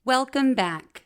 Welcome back.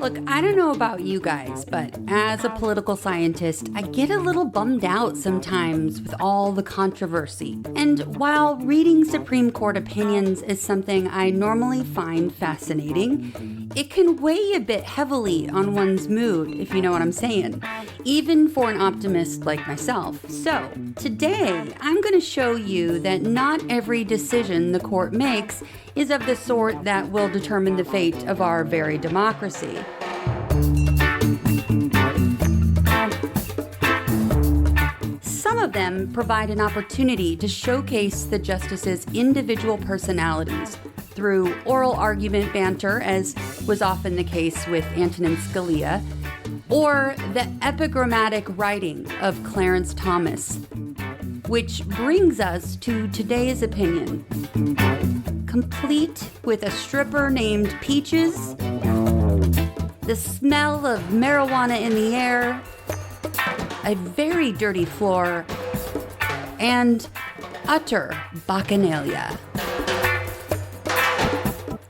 Look, I don't know about you guys, but as a political scientist, I get a little bummed out sometimes with all the controversy. And while reading Supreme Court opinions is something I normally find fascinating, it can weigh a bit heavily on one's mood, if you know what I'm saying, even for an optimist like myself. So, today, I'm going to show you that not every decision the court makes is of the sort that will determine the fate of our very democracy. Some of them provide an opportunity to showcase the justices' individual personalities through oral argument banter, as was often the case with Antonin Scalia, or the epigrammatic writing of Clarence Thomas. Which brings us to today's opinion. Complete with a stripper named Peaches, the smell of marijuana in the air, a very dirty floor, and utter bacchanalia.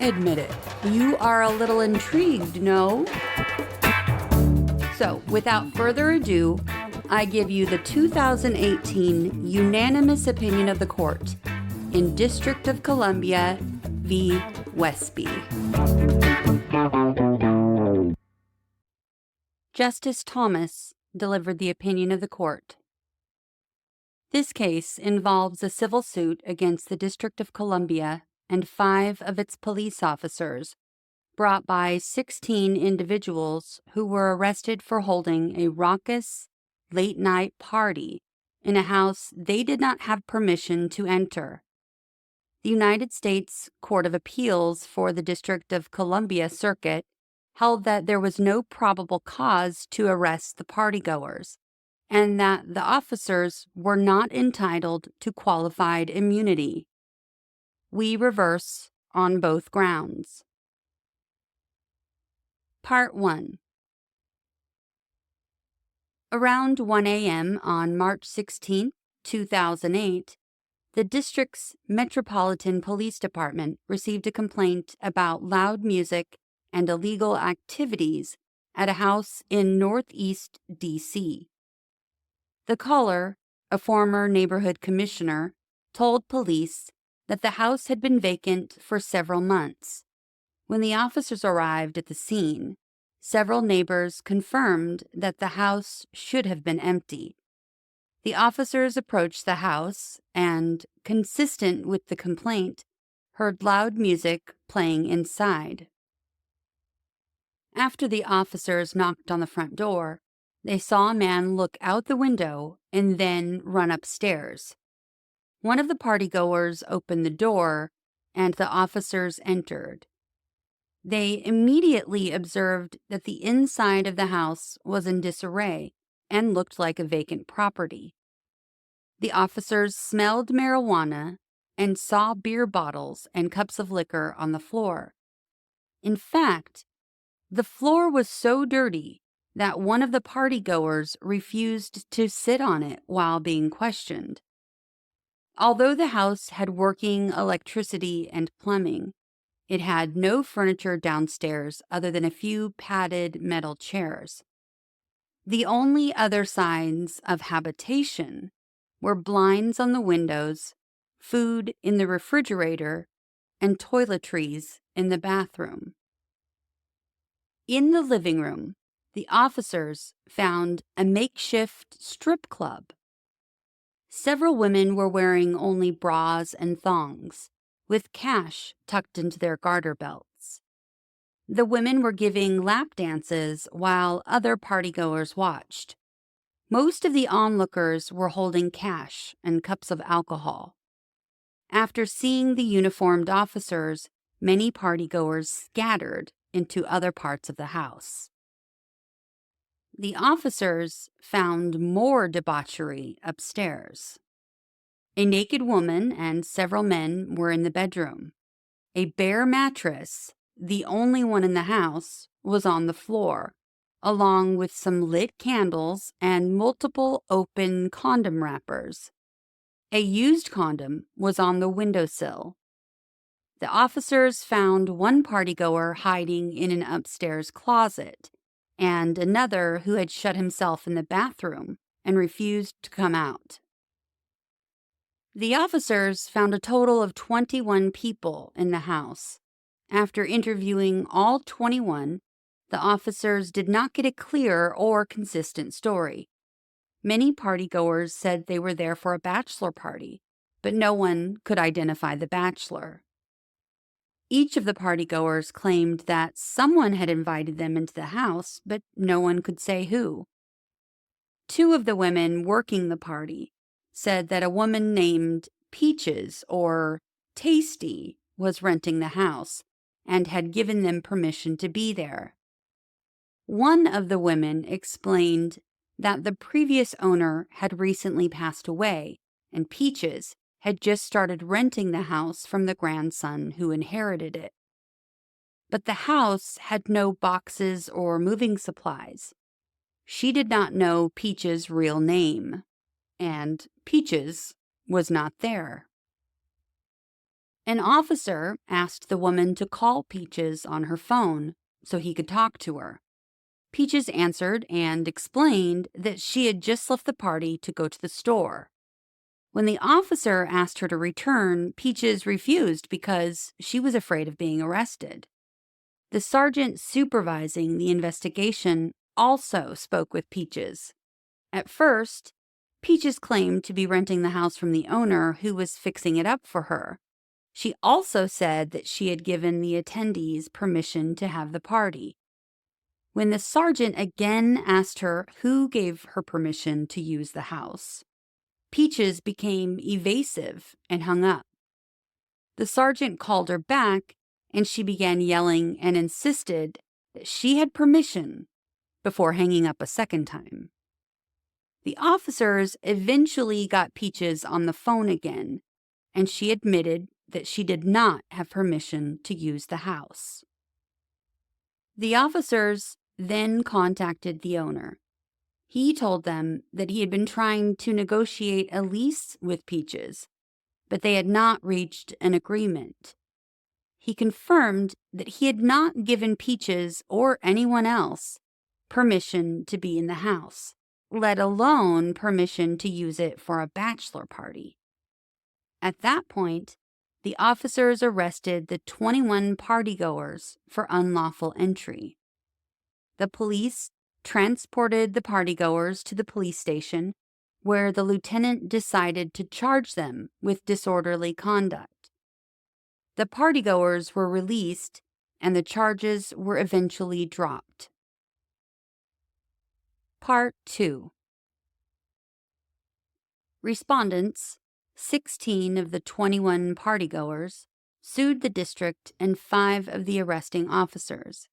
Admit it, you are a little intrigued, no? So, without further ado, I give you the 2018 unanimous opinion of the court in District of Columbia v. Wesby. Justice Thomas delivered the opinion of the court. This case involves a civil suit against the District of Columbia and 5 of its police officers, brought by 16 individuals who were arrested for holding a raucous, late-night party in a house they did not have permission to enter. The United States Court of Appeals for the District of Columbia Circuit held that there was no probable cause to arrest the partygoers, and that the officers were not entitled to qualified immunity. We reverse on both grounds. Part 1. Around 1 a.m. on March 16, 2008, the district's Metropolitan Police Department received a complaint about loud music and illegal activities at a house in Northeast D.C. The caller, a former neighborhood commissioner, told police that the house had been vacant for several months. When the officers arrived at the scene, several neighbors confirmed that the house should have been empty. The officers approached the house and, consistent with the complaint, heard loud music playing inside. After the officers knocked on the front door, they saw a man look out the window and then run upstairs. One of the partygoers opened the door, and the officers entered. They immediately observed that the inside of the house was in disarray and looked like a vacant property. The officers smelled marijuana and saw beer bottles and cups of liquor on the floor. In fact, the floor was so dirty that one of the partygoers refused to sit on it while being questioned. Although the house had working electricity and plumbing, it had no furniture downstairs other than a few padded metal chairs. The only other signs of habitation were blinds on the windows, food in the refrigerator, and toiletries in the bathroom. In the living room, the officers found a makeshift strip club. Several women were wearing only bras and thongs, with cash tucked into their garter belts. The women were giving lap dances while other partygoers watched. Most of the onlookers were holding cash and cups of alcohol. After seeing the uniformed officers, many partygoers scattered into other parts of the house. The officers found more debauchery upstairs. A naked woman and several men were in the bedroom. A bare mattress, the only one in the house, was on the floor, along with some lit candles and multiple open condom wrappers. A used condom was on the windowsill. The officers found one partygoer hiding in an upstairs closet and another who had shut himself in the bathroom and refused to come out. The officers found a total of 21 people in the house. After interviewing all 21, the officers did not get a clear or consistent story. Many partygoers said they were there for a bachelor party, but no one could identify the bachelor. Each of the partygoers claimed that someone had invited them into the house, but no one could say who. Two of the women working the party said that a woman named Peaches or Tasty was renting the house and had given them permission to be there. One of the women explained that the previous owner had recently passed away, and Peaches had just started renting the house from the grandson who inherited it. But the house had no boxes or moving supplies. She did not know Peaches' real name, and Peaches was not there. An officer asked the woman to call Peaches on her phone so he could talk to her. Peaches answered and explained that she had just left the party to go to the store. When the officer asked her to return, Peaches refused because she was afraid of being arrested. The sergeant supervising the investigation also spoke with Peaches. At first, Peaches claimed to be renting the house from the owner who was fixing it up for her. She also said that she had given the attendees permission to have the party. When the sergeant again asked her who gave her permission to use the house, Peaches became evasive and hung up. The sergeant called her back, and she began yelling and insisted that she had permission before hanging up a second time. The officers eventually got Peaches on the phone again, and she admitted that she did not have permission to use the house. The officers then contacted the owner. He told them that he had been trying to negotiate a lease with Peaches, but they had not reached an agreement. He confirmed that he had not given Peaches or anyone else permission to be in the house, let alone permission to use it for a bachelor party. At that point, the officers arrested the 21 partygoers for unlawful entry. The police transported the partygoers to the police station, where the lieutenant decided to charge them with disorderly conduct. The partygoers were released, and the charges were eventually dropped. Part 2. Respondents, 16 of the 21 partygoers, sued the district and 5 of the arresting officers.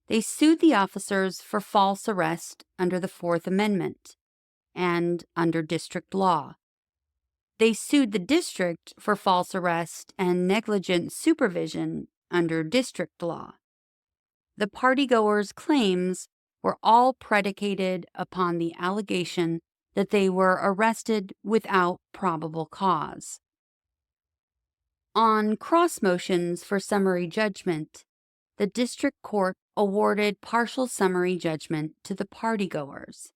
They sued the officers for false arrest under the Fourth Amendment and under district law. They sued the district for false arrest and negligent supervision under district law. The partygoers' claims were all predicated upon the allegation that they were arrested without probable cause. On cross motions for summary judgment, the district court awarded partial summary judgment to the partygoers.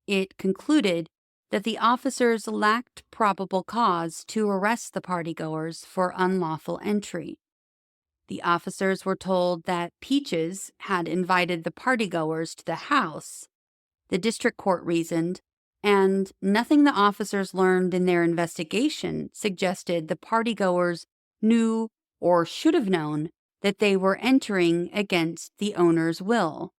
It concluded that the officers lacked probable cause to arrest the partygoers for unlawful entry. The officers were told that Peaches had invited the partygoers to the house, the district court reasoned, and nothing the officers learned in their investigation suggested the partygoers knew or should have known that they were entering against the owner's will.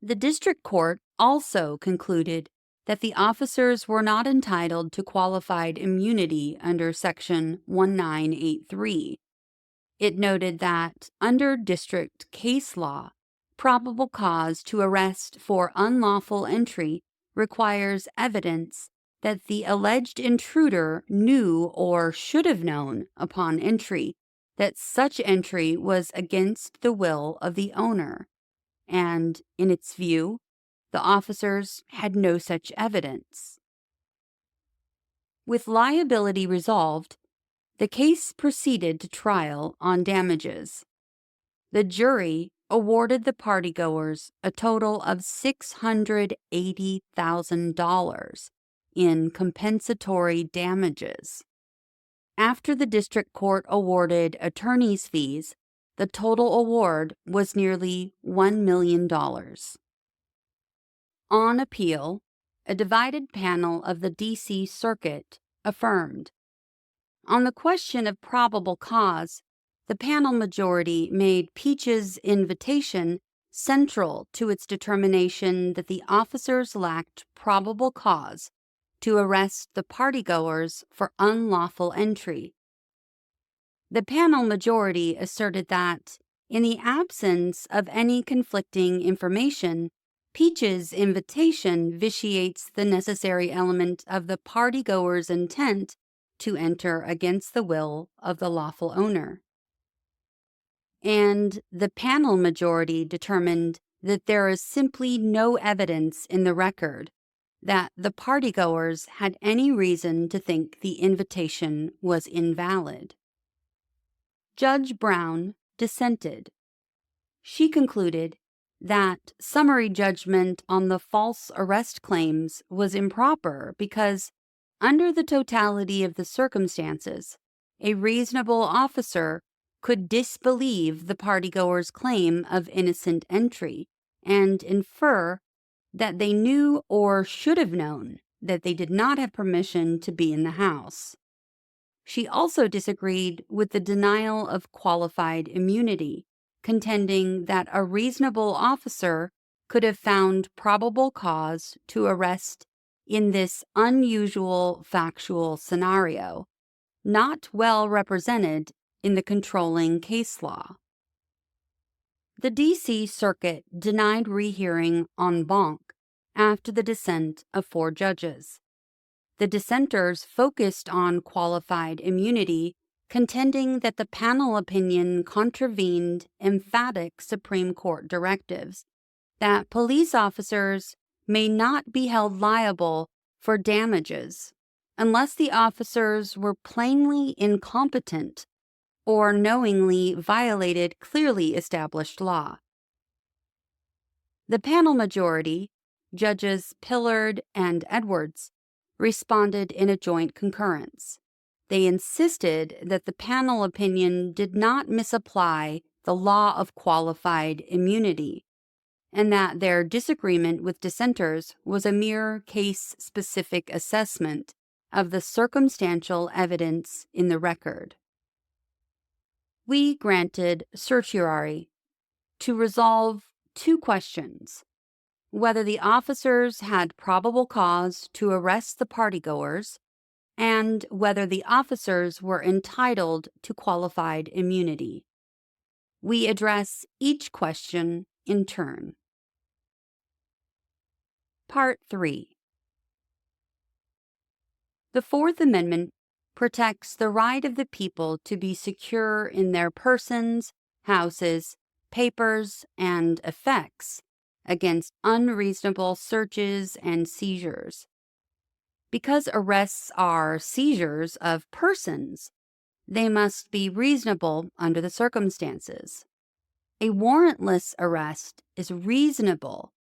The district court also concluded that the officers were not entitled to qualified immunity under Section 1983. It noted that, under district case law, probable cause to arrest for unlawful entry requires evidence that the alleged intruder knew or should have known upon entry that such entry was against the will of the owner, and, in its view, the officers had no such evidence. With liability resolved, the case proceeded to trial on damages. The jury awarded the partygoers a total of $680,000 in compensatory damages. After the district court awarded attorney's fees, the total award was nearly $1 million. On appeal, a divided panel of the D.C. Circuit affirmed. On the question of probable cause, the panel majority made Peach's invitation central to its determination that the officers lacked probable cause to arrest the partygoers for unlawful entry. The panel majority asserted that, in the absence of any conflicting information, Peach's invitation vitiates the necessary element of the partygoer's intent to enter against the will of the lawful owner. And the panel majority determined that there is simply no evidence in the record that the partygoers had any reason to think the invitation was invalid. Judge Brown dissented. She concluded that summary judgment on the false arrest claims was improper because, under the totality of the circumstances, a reasonable officer could disbelieve the partygoers' claim of innocent entry and infer that they knew or should have known that they did not have permission to be in the house. She also disagreed with the denial of qualified immunity, contending that a reasonable officer could have found probable cause to arrest in this unusual factual scenario, not well represented in the controlling case law. The D.C. Circuit denied rehearing en banc after the dissent of 4 judges. The dissenters focused on qualified immunity, contending that the panel opinion contravened emphatic Supreme Court directives that police officers may not be held liable for damages unless the officers were plainly incompetent or knowingly violated clearly established law. The panel majority, Judges Pillard and Edwards, responded in a joint concurrence. They insisted that the panel opinion did not misapply the law of qualified immunity, and that their disagreement with dissenters was a mere case-specific assessment of the circumstantial evidence in the record. We granted certiorari to resolve 2 questions: whether the officers had probable cause to arrest the partygoers, and whether the officers were entitled to qualified immunity. We address each question in turn. Part 3. The Fourth Amendment protects the right of the people to be secure in their persons, houses, papers, and effects against unreasonable searches and seizures. Because arrests are seizures of persons, they must be reasonable under the circumstances. A warrantless arrest is reasonable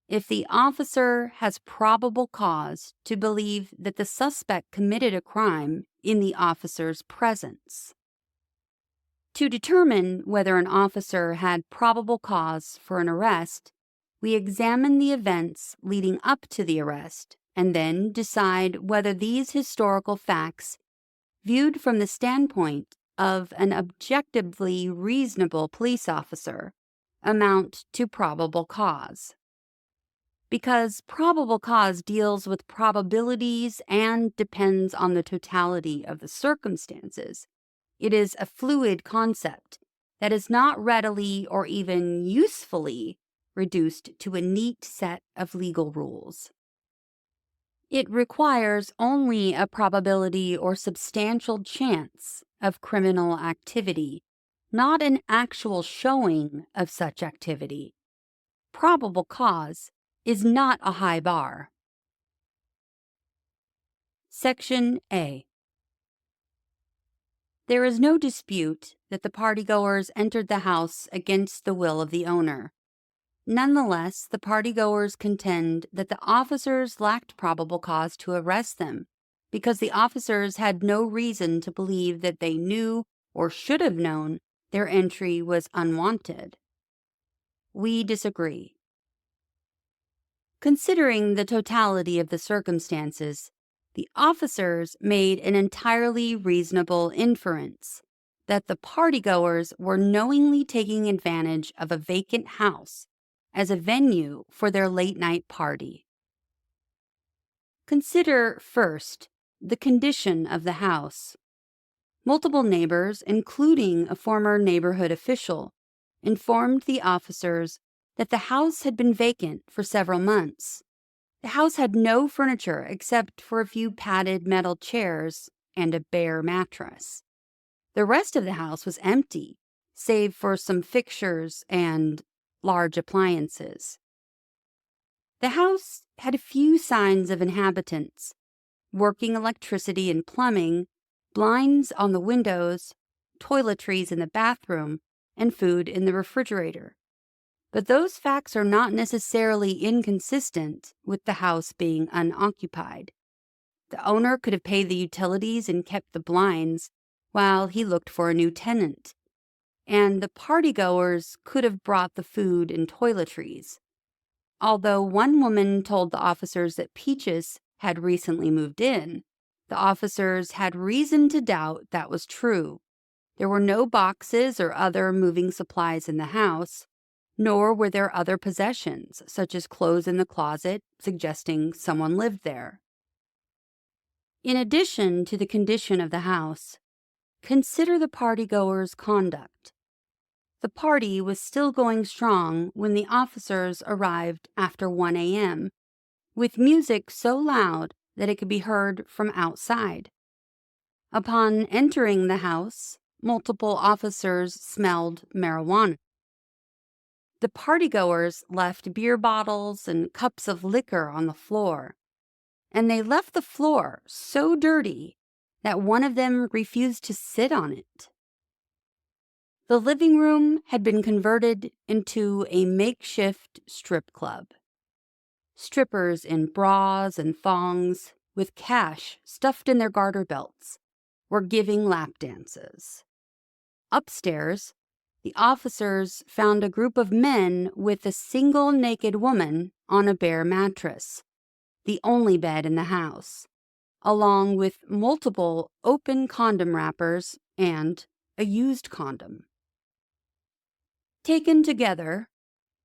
if the officer has probable cause to believe that the suspect committed a crime in the officer's presence. To determine whether an officer had probable cause for an arrest, we examine the events leading up to the arrest and then decide whether these historical facts, viewed from the standpoint of an objectively reasonable police officer, amount to probable cause. Because probable cause deals with probabilities and depends on the totality of the circumstances, it is a fluid concept that is not readily or even usefully reduced to a neat set of legal rules. It requires only a probability or substantial chance of criminal activity, not an actual showing of such activity. Probable cause is not a high bar. Section A. There is no dispute that the partygoers entered the house against the will of the owner. Nonetheless, the partygoers contend that the officers lacked probable cause to arrest them because the officers had no reason to believe that they knew or should have known their entry was unwanted. We disagree. Considering the totality of the circumstances, the officers made an entirely reasonable inference that the partygoers were knowingly taking advantage of a vacant house as a venue for their late-night party. Consider, first, the condition of the house. Multiple neighbors, including a former neighborhood official, informed the officers that the house had been vacant for several months. The house had no furniture except for a few padded metal chairs and a bare mattress. The rest of the house was empty, save for some fixtures and large appliances. The house had a few signs of inhabitants: working electricity and plumbing, blinds on the windows, toiletries in the bathroom, and food in the refrigerator. But those facts are not necessarily inconsistent with the house being unoccupied. The owner could have paid the utilities and kept the blinds while he looked for a new tenant, and the partygoers could have brought the food and toiletries. Although one woman told the officers that Peaches had recently moved in, the officers had reason to doubt that was true. There were no boxes or other moving supplies in the house, nor were there other possessions, such as clothes in the closet, suggesting someone lived there. In addition to the condition of the house, consider the partygoers' conduct. The party was still going strong when the officers arrived after 1 a.m., with music so loud that it could be heard from outside. Upon entering the house, multiple officers smelled marijuana. The partygoers left beer bottles and cups of liquor on the floor, and they left the floor so dirty that one of them refused to sit on it. The living room had been converted into a makeshift strip club. Strippers in bras and thongs, with cash stuffed in their garter belts, were giving lap dances. Upstairs, the officers found a group of men with a single naked woman on a bare mattress, the only bed in the house, along with multiple open condom wrappers and a used condom. Taken together,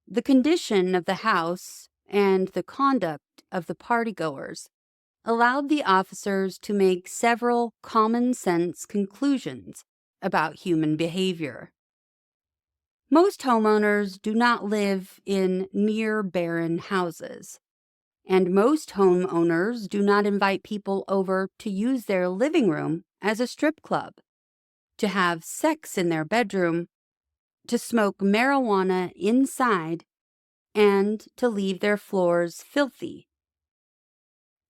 the condition of the house and the conduct of the partygoers allowed the officers to make several common-sense conclusions about human behavior. Most homeowners do not live in near barren houses, and most homeowners do not invite people over to use their living room as a strip club, to have sex in their bedroom, to smoke marijuana inside, and to leave their floors filthy.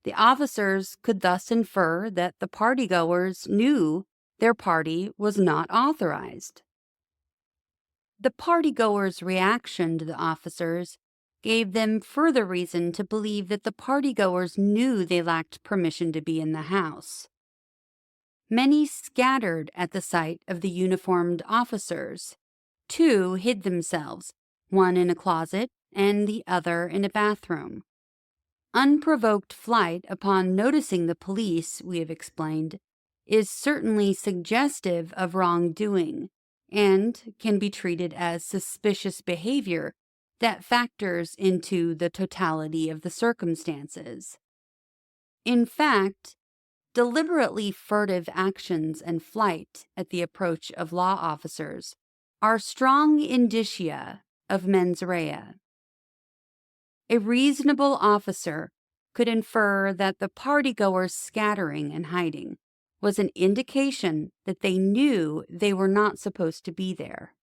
The officers could thus infer that the partygoers knew their party was not authorized. The partygoers' reaction to the officers gave them further reason to believe that the partygoers knew they lacked permission to be in the house. Many scattered at the sight of the uniformed officers. 2 hid themselves, one in a closet and the other in a bathroom. Unprovoked flight upon noticing the police, we have explained, is certainly suggestive of wrongdoing and can be treated as suspicious behavior that factors into the totality of the circumstances. In fact, deliberately furtive actions and flight at the approach of law officers are strong indicia of mens rea. A reasonable officer could infer that the partygoers' scattering and hiding was an indication that they knew they were not supposed to be there.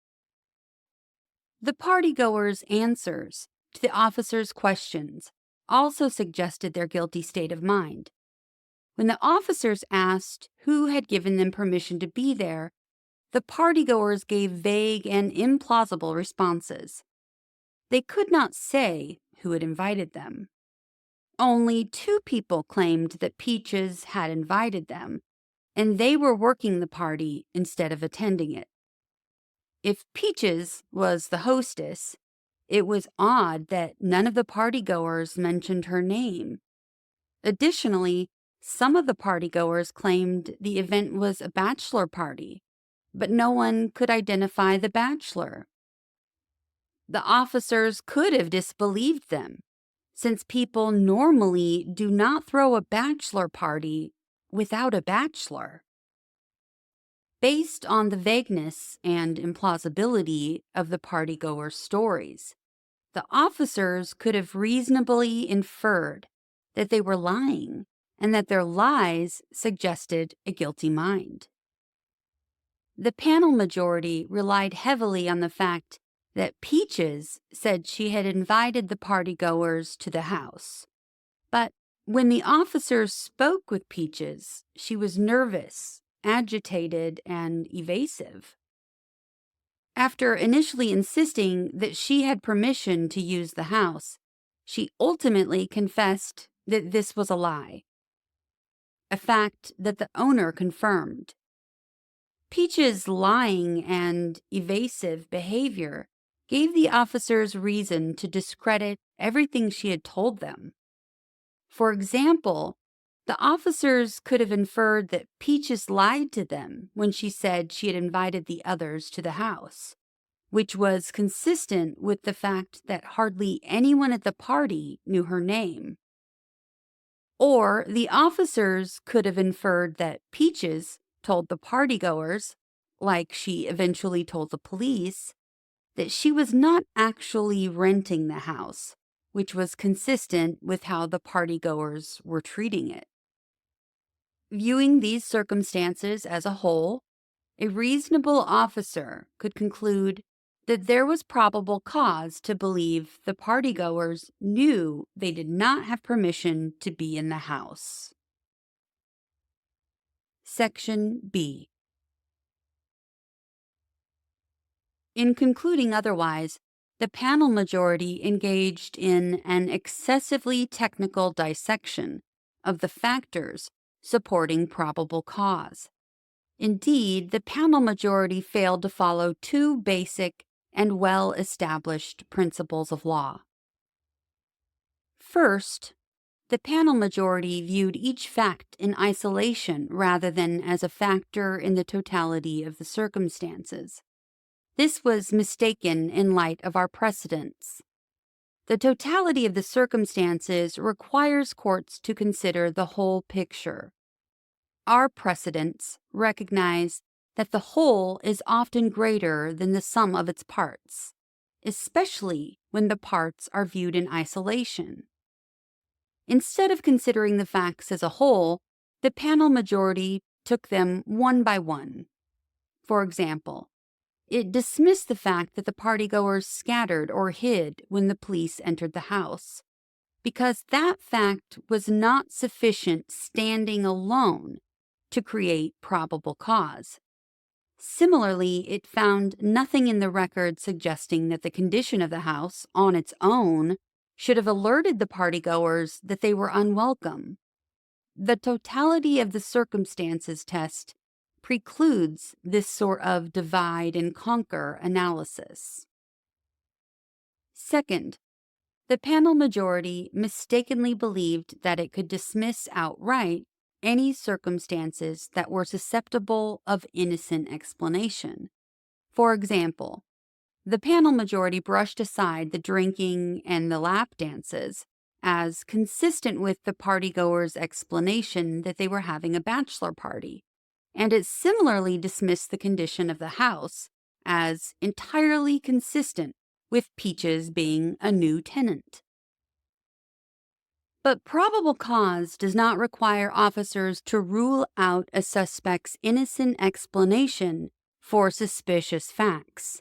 The partygoers' answers to the officers' questions also suggested their guilty state of mind. When the officers asked who had given them permission to be there, the partygoers gave vague and implausible responses. They could not say who had invited them. Only 2 people claimed that Peaches had invited them, and they were working the party instead of attending it. If Peaches was the hostess, it was odd that none of the partygoers mentioned her name. Additionally, some of the partygoers claimed the event was a bachelor party, but no one could identify the bachelor. The officers could have disbelieved them, since people normally do not throw a bachelor party without a bachelor. Based on the vagueness and implausibility of the partygoers' stories, the officers could have reasonably inferred that they were lying and that their lies suggested a guilty mind. The panel majority relied heavily on the fact that Peaches said she had invited the partygoers to the house. But when the officers spoke with Peaches, she was nervous, agitated, and evasive. After initially insisting that she had permission to use the house, she ultimately confessed that this was a lie, a fact that the owner confirmed. Peach's lying and evasive behavior gave the officers reason to discredit everything she had told them. For example, the officers could have inferred that Peaches lied to them when she said she had invited the others to the house, which was consistent with the fact that hardly anyone at the party knew her name. Or the officers could have inferred that Peaches told the partygoers, like she eventually told the police, that she was not actually renting the house, which was consistent with how the partygoers were treating it. Viewing these circumstances as a whole, a reasonable officer could conclude that there was probable cause to believe the partygoers knew they did not have permission to be in the house. Section B. In concluding otherwise, the panel majority engaged in an excessively technical dissection of the factors supporting probable cause. Indeed, the panel majority failed to follow 2 basic and well-established principles of law. First, the panel majority viewed each fact in isolation rather than as a factor in the totality of the circumstances. This was mistaken in light of our precedents. The totality of the circumstances requires courts to consider the whole picture. Our precedents recognize that the whole is often greater than the sum of its parts, especially when the parts are viewed in isolation. Instead of considering the facts as a whole, the panel majority took them one by one. For example, it dismissed the fact that the partygoers scattered or hid when the police entered the house, because that fact was not sufficient standing alone to create probable cause. Similarly, it found nothing in the record suggesting that the condition of the house on its own should have alerted the partygoers that they were unwelcome. The totality of the circumstances test precludes this sort of divide and conquer analysis. Second, the panel majority mistakenly believed that it could dismiss outright any circumstances that were susceptible of innocent explanation. For example, the panel majority brushed aside the drinking and the lap dances as consistent with the partygoers' explanation that they were having a bachelor party, and it similarly dismissed the condition of the house as entirely consistent with Peaches being a new tenant. But probable cause does not require officers to rule out a suspect's innocent explanation for suspicious facts.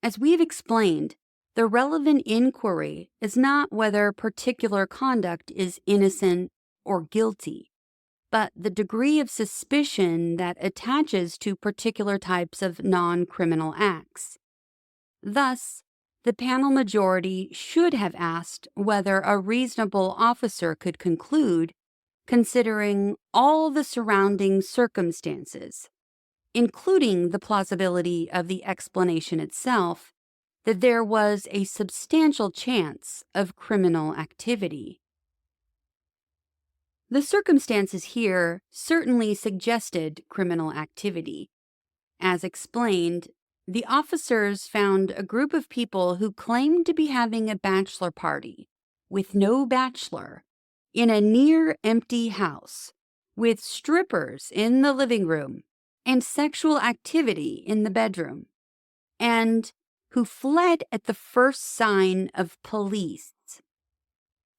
As we've explained, the relevant inquiry is not whether particular conduct is innocent or guilty, but the degree of suspicion that attaches to particular types of non-criminal acts. Thus, the panel majority should have asked whether a reasonable officer could conclude, considering all the surrounding circumstances, including the plausibility of the explanation itself, that there was a substantial chance of criminal activity. The circumstances here certainly suggested criminal activity. As explained, the officers found a group of people who claimed to be having a bachelor party with no bachelor in a near-empty house, with strippers in the living room and sexual activity in the bedroom, and who fled at the first sign of police.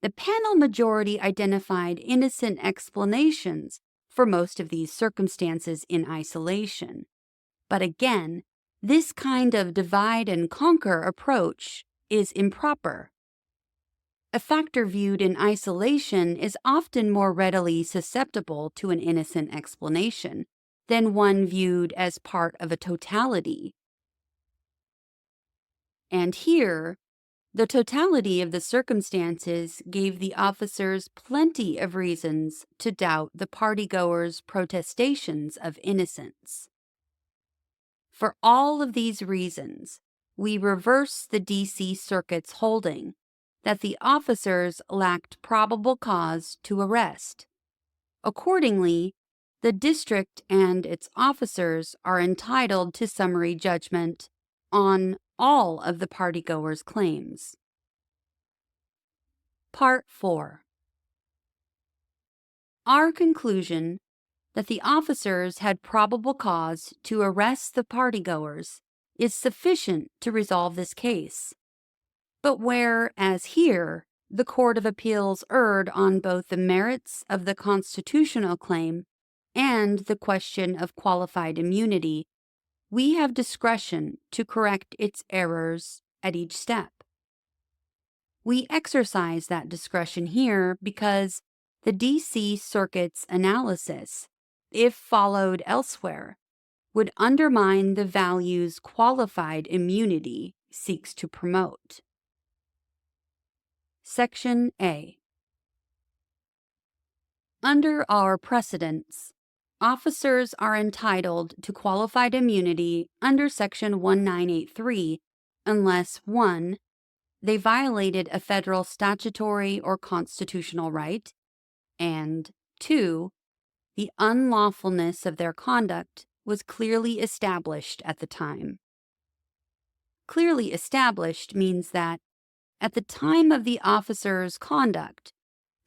The panel majority identified innocent explanations for most of these circumstances in isolation. But again, this kind of divide and conquer approach is improper. A factor viewed in isolation is often more readily susceptible to an innocent explanation than one viewed as part of a totality. And here, the totality of the circumstances gave the officers plenty of reasons to doubt the partygoers' protestations of innocence. For all of these reasons, we reverse the D.C. Circuit's holding that the officers lacked probable cause to arrest. Accordingly, the district and its officers are entitled to summary judgment on all of the partygoers' claims. Part 4. Our conclusion that the officers had probable cause to arrest the partygoers is sufficient to resolve this case. But where, as here, the Court of Appeals erred on both the merits of the constitutional claim and the question of qualified immunity, we have discretion to correct its errors at each step. We exercise that discretion here because the D.C. Circuit's analysis, if followed elsewhere, would undermine the values qualified immunity seeks to promote. Section A. Under our precedents, officers are entitled to qualified immunity under Section 1983 unless 1. They violated a federal statutory or constitutional right, and 2. The unlawfulness of their conduct was clearly established at the time. Clearly established means that, at the time of the officer's conduct,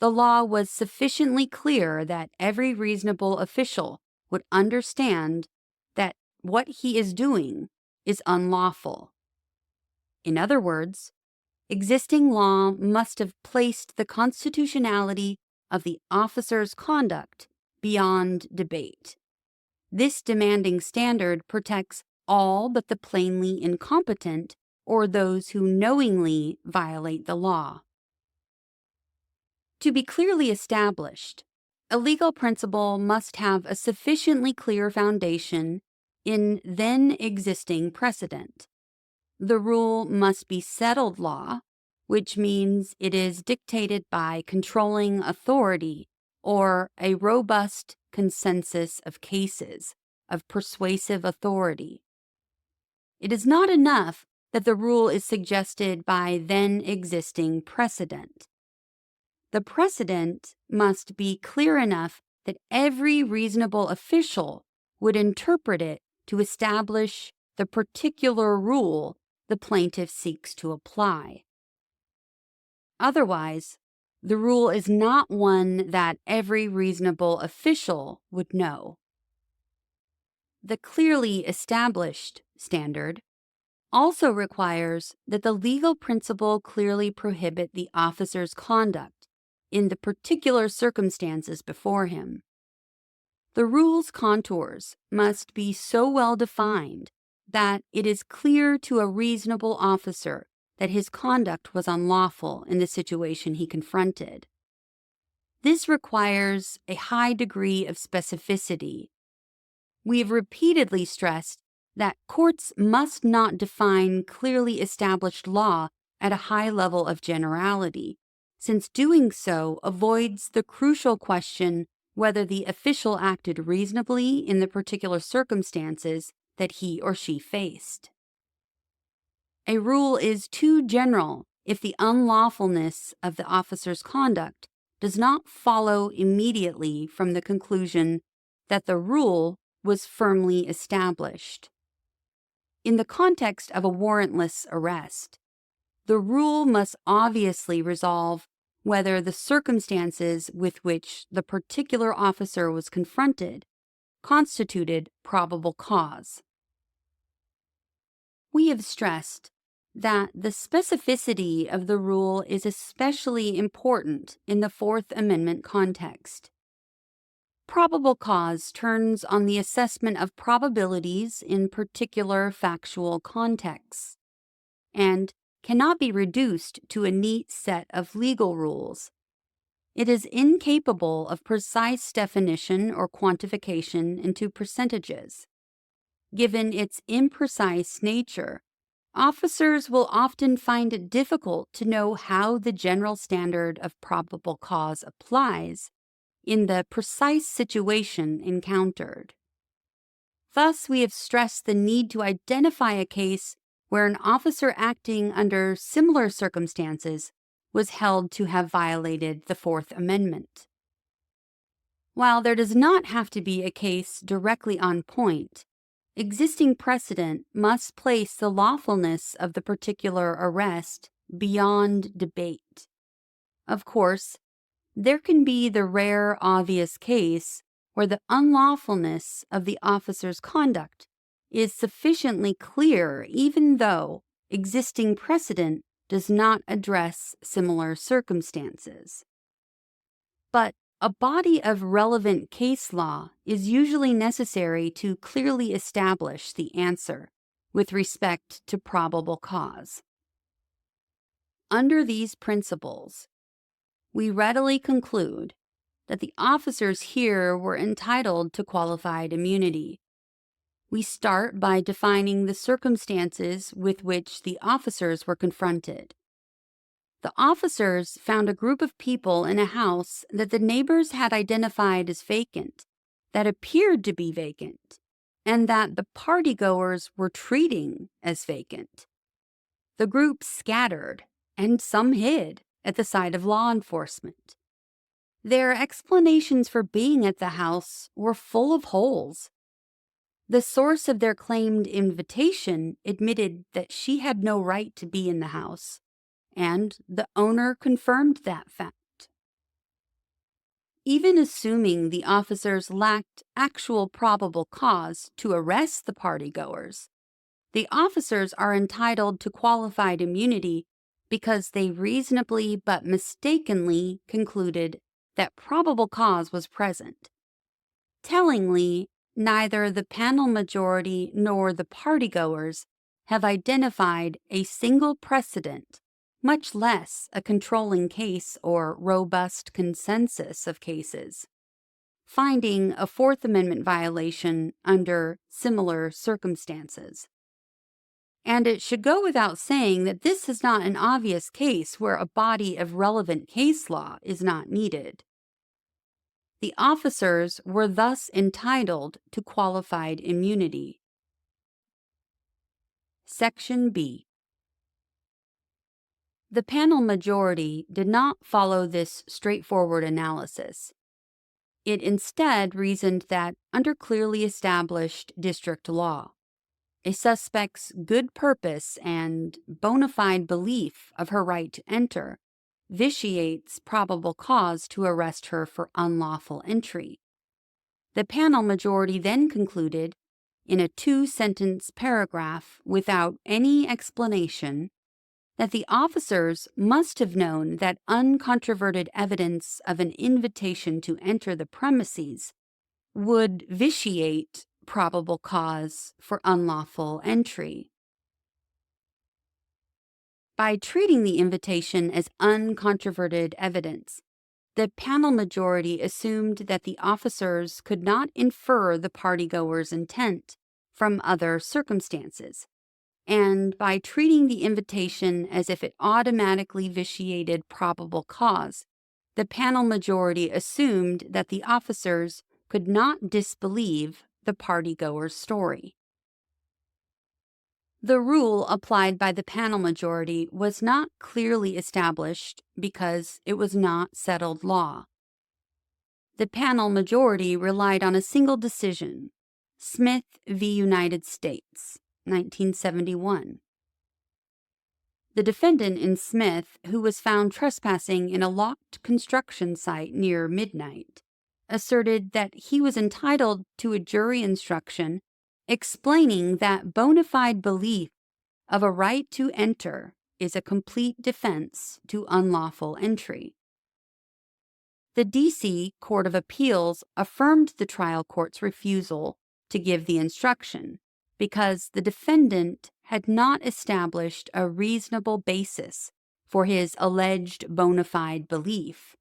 the law was sufficiently clear that every reasonable official would understand that what he is doing is unlawful. In other words, existing law must have placed the constitutionality of the officer's conduct beyond debate. This demanding standard protects all but the plainly incompetent or those who knowingly violate the law. To be clearly established, a legal principle must have a sufficiently clear foundation in then existing precedent. The rule must be settled law, which means it is dictated by controlling authority or a robust consensus of cases of persuasive authority. It is not enough that the rule is suggested by then existing precedent. The precedent must be clear enough that every reasonable official would interpret it to establish the particular rule the plaintiff seeks to apply. Otherwise, the rule is not one that every reasonable official would know. The clearly established standard also requires that the legal principle clearly prohibit the officer's conduct in the particular circumstances before him. The rule's contours must be so well defined that it is clear to a reasonable officer that his conduct was unlawful in the situation he confronted. This requires a high degree of specificity. We have repeatedly stressed that courts must not define clearly established law at a high level of generality, since doing so avoids the crucial question whether the official acted reasonably in the particular circumstances that he or she faced. A rule is too general if the unlawfulness of the officer's conduct does not follow immediately from the conclusion that the rule was firmly established. In the context of a warrantless arrest, the rule must obviously resolve whether the circumstances with which the particular officer was confronted constituted probable cause. We have stressed that the specificity of the rule is especially important in the Fourth Amendment context. Probable cause turns on the assessment of probabilities in particular factual contexts, and cannot be reduced to a neat set of legal rules. It is incapable of precise definition or quantification into percentages. Given its imprecise nature, officers will often find it difficult to know how the general standard of probable cause applies in the precise situation encountered. Thus, we have stressed the need to identify a case where an officer acting under similar circumstances was held to have violated the Fourth Amendment. While there does not have to be a case directly on point, existing precedent must place the lawfulness of the particular arrest beyond debate. Of course, there can be the rare, obvious case where the unlawfulness of the officer's conduct is sufficiently clear even though existing precedent does not address similar circumstances. But a body of relevant case law is usually necessary to clearly establish the answer with respect to probable cause. Under these principles, we readily conclude that the officers here were entitled to qualified immunity. We start by defining the circumstances with which the officers were confronted. The officers found a group of people in a house that the neighbors had identified as vacant, that appeared to be vacant, and that the partygoers were treating as vacant. The group scattered, and some hid at the sight of law enforcement. Their explanations for being at the house were full of holes. The source of their claimed invitation admitted that she had no right to be in the house, and the owner confirmed that fact. Even assuming the officers lacked actual probable cause to arrest the partygoers, the officers are entitled to qualified immunity because they reasonably but mistakenly concluded that probable cause was present. Tellingly, neither the panel majority nor the partygoers have identified a single precedent, much less a controlling case or robust consensus of cases, finding a Fourth Amendment violation under similar circumstances. And it should go without saying that this is not an obvious case where a body of relevant case law is not needed. The officers were thus entitled to qualified immunity. Section B. The panel majority did not follow this straightforward analysis. It instead reasoned that, under clearly established district law, a suspect's good purpose and bona fide belief of her right to enter vitiates probable cause to arrest her for unlawful entry. The panel majority then concluded, in a two-sentence paragraph without any explanation, that the officers must have known that uncontroverted evidence of an invitation to enter the premises would vitiate probable cause for unlawful entry. By treating the invitation as uncontroverted evidence, The panel majority assumed that the officers could not infer the partygoer's intent from other circumstances, and by treating the invitation as if it automatically vitiated probable cause, the panel majority assumed that the officers could not disbelieve the partygoer's story. The rule applied by the panel majority was not clearly established because it was not settled law. The panel majority relied on a single decision, Smith v. United States, 1971. The defendant in Smith, who was found trespassing in a locked construction site near midnight, asserted that he was entitled to a jury instruction explaining that bona fide belief of a right to enter is a complete defense to unlawful entry. The D.C. Court of Appeals affirmed the trial court's refusal to give the instruction because the defendant had not established a reasonable basis for his alleged bona fide belief.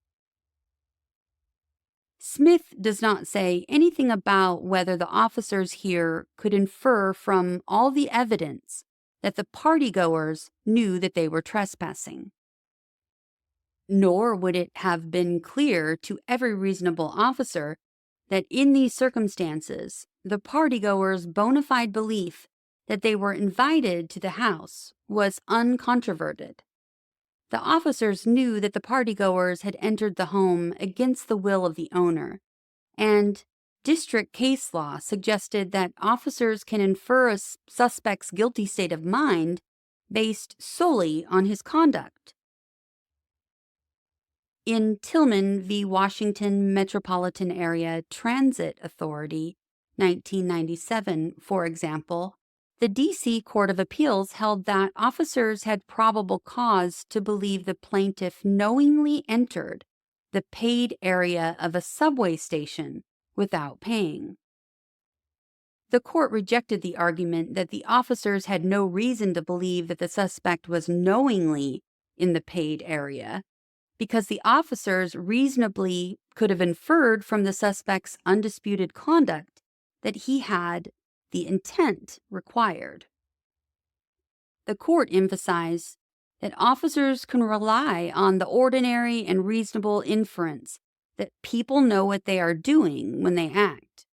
Smith does not say anything about whether the officers here could infer from all the evidence that the partygoers knew that they were trespassing. Nor would it have been clear to every reasonable officer that in these circumstances, the partygoers' bona fide belief that they were invited to the house was uncontroverted. The officers knew that the partygoers had entered the home against the will of the owner, and district case law suggested that officers can infer a suspect's guilty state of mind based solely on his conduct. In Tillman v. Washington Metropolitan Area Transit Authority, 1997, for example, the D.C. Court of Appeals held that officers had probable cause to believe the plaintiff knowingly entered the paid area of a subway station without paying. The court rejected the argument that the officers had no reason to believe that the suspect was knowingly in the paid area because the officers reasonably could have inferred from the suspect's undisputed conduct that he had the intent required. The court emphasized that officers can rely on the ordinary and reasonable inference that people know what they are doing when they act.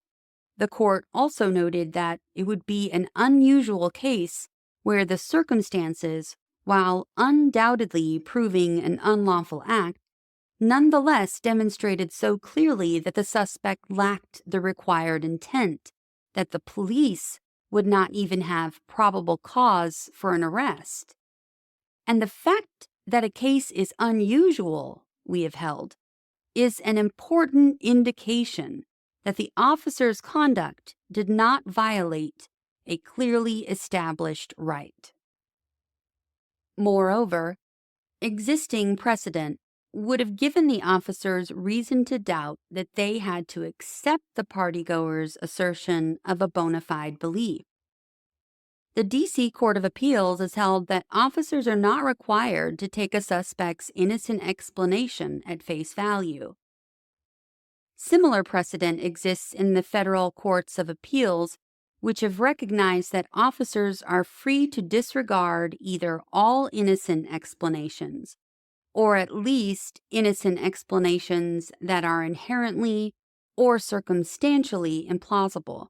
The court also noted that it would be an unusual case where the circumstances, while undoubtedly proving an unlawful act, nonetheless demonstrated so clearly that the suspect lacked the required intent that the police would not even have probable cause for an arrest. And the fact that a case is unusual, we have held, is an important indication that the officer's conduct did not violate a clearly established right. Moreover, existing precedent would have given the officers reason to doubt that they had to accept the partygoer's assertion of a bona fide belief. The D.C. Court of Appeals has held that officers are not required to take a suspect's innocent explanation at face value. Similar precedent exists in the federal courts of appeals, which have recognized that officers are free to disregard either all innocent explanations or at least innocent explanations that are inherently or circumstantially implausible.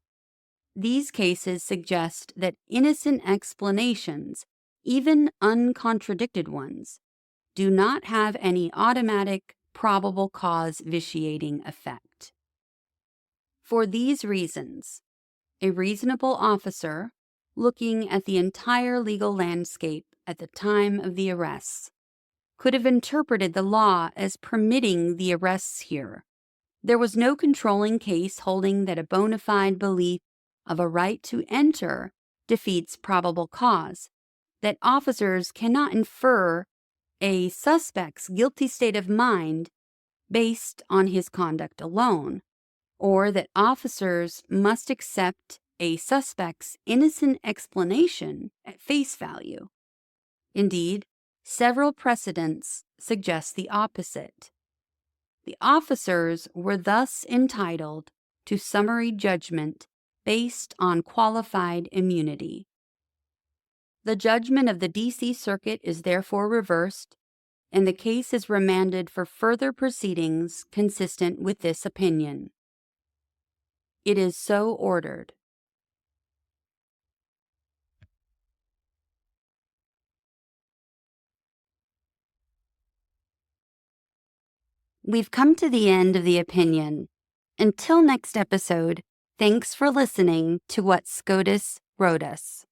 These cases suggest that innocent explanations, even uncontradicted ones, do not have any automatic probable cause vitiating effect. For these reasons, a reasonable officer, looking at the entire legal landscape at the time of the arrests, could have interpreted the law as permitting the arrests here. There was no controlling case holding that a bona fide belief of a right to enter defeats probable cause, that officers cannot infer a suspect's guilty state of mind based on his conduct alone, or that officers must accept a suspect's innocent explanation at face value. Indeed, several precedents suggest the opposite. The officers were thus entitled to summary judgment based on qualified immunity. The judgment of the D.C. Circuit is therefore reversed, and the case is remanded for further proceedings consistent with this opinion. It is so ordered. We've come to the end of the opinion. Until next episode, thanks for listening to what SCOTUS wrote us.